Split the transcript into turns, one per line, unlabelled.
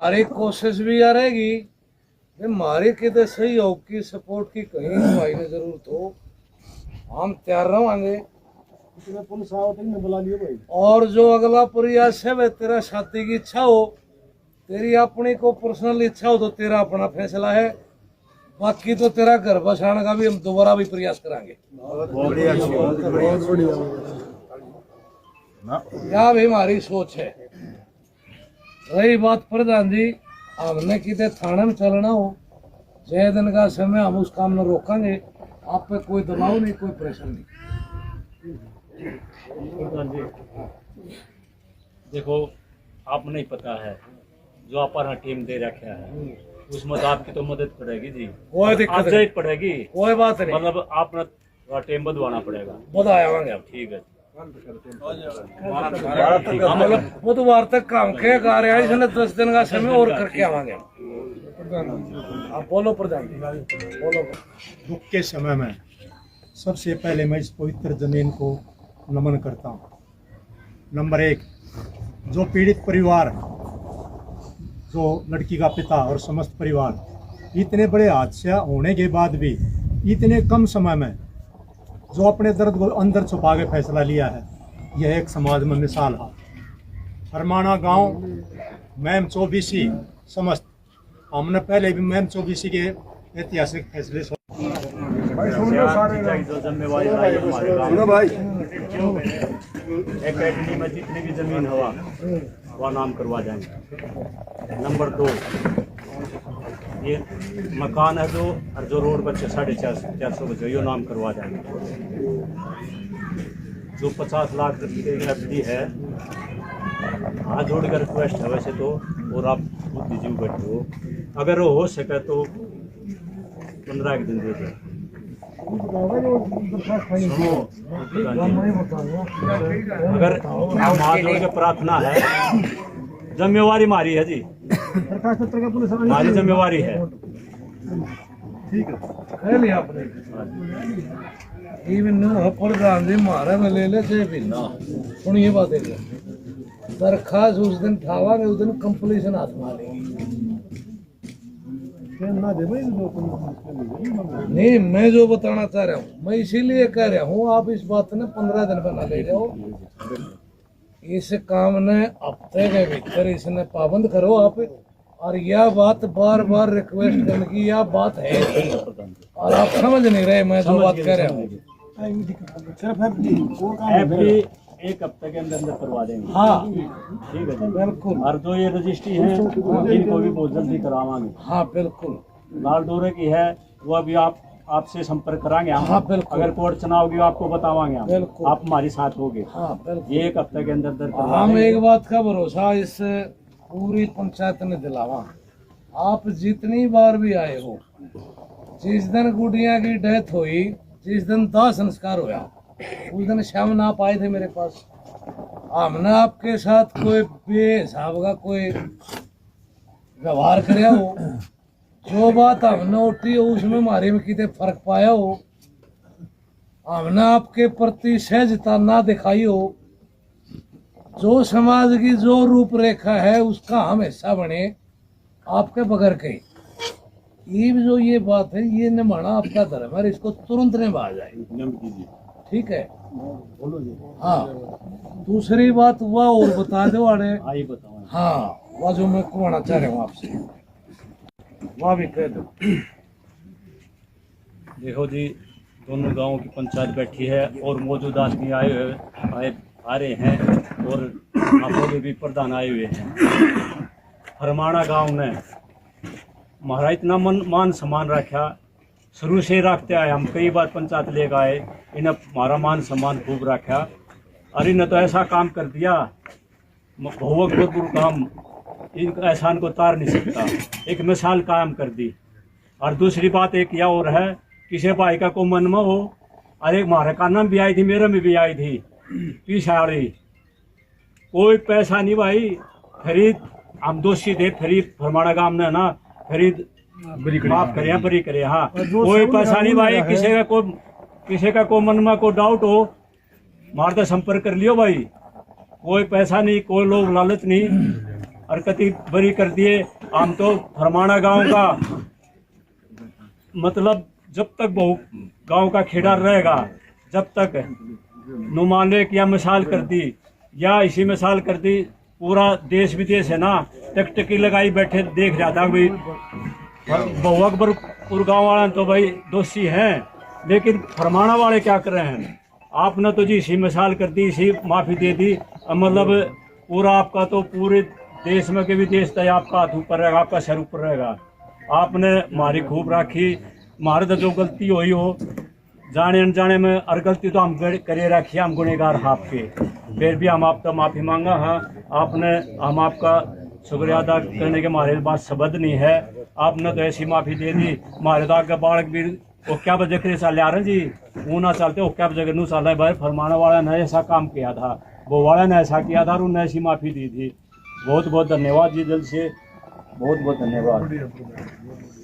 हमारी कोशिश भी आ रहेगी हमारी कितने सहयोग की सपोर्ट की कहीं भाई ने जरूरत हो हम तैयार रहेंगे।
पुलिस बुला लियो भाई।
और जो अगला प्रयास है वह तेरा शादी की इच्छा हो, तेरी अपनी को पर्सनल इच्छा हो तो तेरा अपना फैसला है, बाकी तो तेरा घर बसाने का भी हम दोबारा भी प्रयास करेंगे। यह भी हमारी सोच है। रही बात प्रधान जी, हमने कितने थाने में चलना हो, 6 दिन का समय हम उस काम में रोकेंगे। आप पे कोई दबाव नहीं, कोई प्रेशर नहीं।
प्रधान जी देखो, आप नहीं पता है जो अपना टीम दे रखा है उसमें तो आपकी तो मदद पड़ेगी जी,
कोई दिक्कत नहीं
पड़ेगी,
कोई बात नहीं।
मतलब आपने थोड़ा टीम बढ़वाना पड़ेगा।
बताएंगे आप, ठीक है। मतलब बुधवार तक काम के कार्य इसने 10 दिन का समय और करके आवांगे। आप बोलो प्रधान जी, बोलो।
दुख के समय में सबसे पहले मैं इस पवित्र जमीन को नमन करता हूँ। नंबर 1, जो पीड़ित परिवार, जो लड़की का पिता और समस्त परिवार, इतने बड़े हादसा होने के बाद भी इतने कम समय में जो अपने दर्द को अंदर छुपा के फैसला लिया है, यह एक समाज में मिसाल है। फरमाना गांव मैम 24 समस्त, हमने पहले भी मैम 24 के ऐतिहासिक फैसले
जो जिम्मेवारी सुनो भाई, एकेडमी में जितनी भी जमीन हवा वह नाम करवा जाएंगे। नंबर 2, ये मकान है जो रोड बच्चे 450 बच्चे यो नाम करवा जाएंगे। जो 50 लाख रुपये की एफडी है, हाथ जोड़कर रिक्वेस्ट है वैसे तो, और आप खुद दीजिए बैठे हो, अगर वो हो सके तो 15 दिन दे दो। अगर हाथ जोड़ के प्रार्थना है, जिम्मेवारी हमारी है जी, हमारी जिम्मेवारी है।
ठीक
है लिया आपने प्रधान जी मारे में ले ले से भी ना सुनिए बात है। दरखास्त उस दिन ठावांगे, उस दिन कंप्लीशन हाथ मारेंगे। नहीं, मैं जो बताना चाह रहा हूँ, मैं इसीलिए कह रहा हूँ आप इस बात ने 15 दिन पर ना ले जाओ। इस काम ने हफ्ते के भीतर इसने पाबंद करो आप। और यह बात बार बार रिक्वेस्ट करने की यह बात है और आप समझ नहीं रहे मैं जो बात कह रहा हूँ।
एक हफ्ते के अंदर करवा देंगे।
हाँ
ठीक है
बिल्कुल।
और जो ये रजिस्ट्री है इनको भी बहुत जल्दी करावांगे।
हाँ बिल्कुल।
लाल डोरे की है वो अभी आपसे संपर्क कराएंगे हम।
हाँ बिल्कुल।
अगर कोर्ट चुनाव होगी आपको बतावांगे हम,
बिल्कुल।
आप हमारे साथ होगे।
हाँ बिल्कुल।
ये एक हफ्ते के अंदर
हम एक बात का भरोसा इस पूरी पंचायत ने दिलावा, आप जितनी बार भी आए हो, जिस दिन गुड़िया की डेथ हुई, जिस दिन दाह संस्कार हुआ, उस दिन शाम आप आए थे मेरे पास। हमने आपके साथ कोई बेहिसाब का कोई व्यवहार कराया हो, जो बात हमने उठी हो उसमें हमारे में कितने फर्क पाया हो, हमने आपके प्रति सहजता ना दिखाई हो, जो समाज की जो रूपरेखा है उसका हम हिस्सा बने आपके बगैर के। ये जो ये बात है ये निभाना आपका धर्म है, इसको तुरंत निभा जाए। ठीक है। हाँ, दूसरी बात वह और बता दो अरे। हाँ, वह जो मैं कहना चाह रहा हूँ आपसे वह भी कह दो।
देखो जी, दोनों गांवों की पंचायत बैठी है और मौजूदा आदमी आ रहे हैं और आप भी प्रधान आए हुए हैं। फरमाना गांव ने हमारा इतना मान सम्मान रखा, शुरू से रखते आए। हम कई बार पंचायत ले गए, इन्हें हमारा मान सम्मान खूब रखा और इन्हें तो ऐसा काम कर दिया, भवक गुरु काम, इन एहसान को तार नहीं सकता। एक मिसाल कायम कर दी। और दूसरी बात एक यह और है, किसी भाई का को मन में हो, अरे हमारे का नाम भी आई थी, मेरे में भी आई थी पिछाड़ी, कोई पैसा नहीं भाई, खरीद हम दोषी थे, खरीद फरमाना गांव ने ना खरीद माफ करे बरी करे। हाँ, कोई पैसा नहीं भाई, किसी का को मन में को डाउट हो मारते संपर्क कर लियो भाई, कोई पैसा नहीं, कोई लोग लालच नहीं, हरकती बरी कर दिए। हम तो फरमाना गांव का मतलब जब तक बहु गांव का खेड़ा रहेगा, जब तक नुमाने या मिसाल कर दी या इसी मिसाल कर दी, पूरा देश विदेश है ना टकटकी लगाई बैठे देख रहा था भाई बहु अकबरपुर गाँव वाले तो भाई दोषी हैं, लेकिन फरमाना वाले क्या कर रहे हैं? आपने तो जी इसी मिसाल कर दी, इसी माफ़ी दे दी, मतलब पूरा आपका तो पूरे देश में के भी देश तय आपका हाथ ऊपर रहेगा, आपका सर ऊपर रहेगा। आपने हमारी खूब राखी, हमारे तो जो गलती हुई हो जाने अनजाने में, और गलती तो हम करे रखी, हम गुनहगार आपके, फिर भी हम आपका माफ़ी मांगा। हाँ आपने, हम आपका शुक्रिया अदा करने के हमारे पास शब्द नहीं है। आपने तो ऐसी माफ़ी दे दी, हमारे तो आगे बालक भी वो क्या वजह करे साले आ रहे जी, वो ना चलते वो क्या वजह नू साल भाई फरमाना वाला ने ऐसा काम किया था, वो वाला ने ऐसा किया था और उन्होंने ऐसी माफ़ी दी थी। बहुत बहुत धन्यवाद जी, दिल से बहुत बहुत धन्यवाद।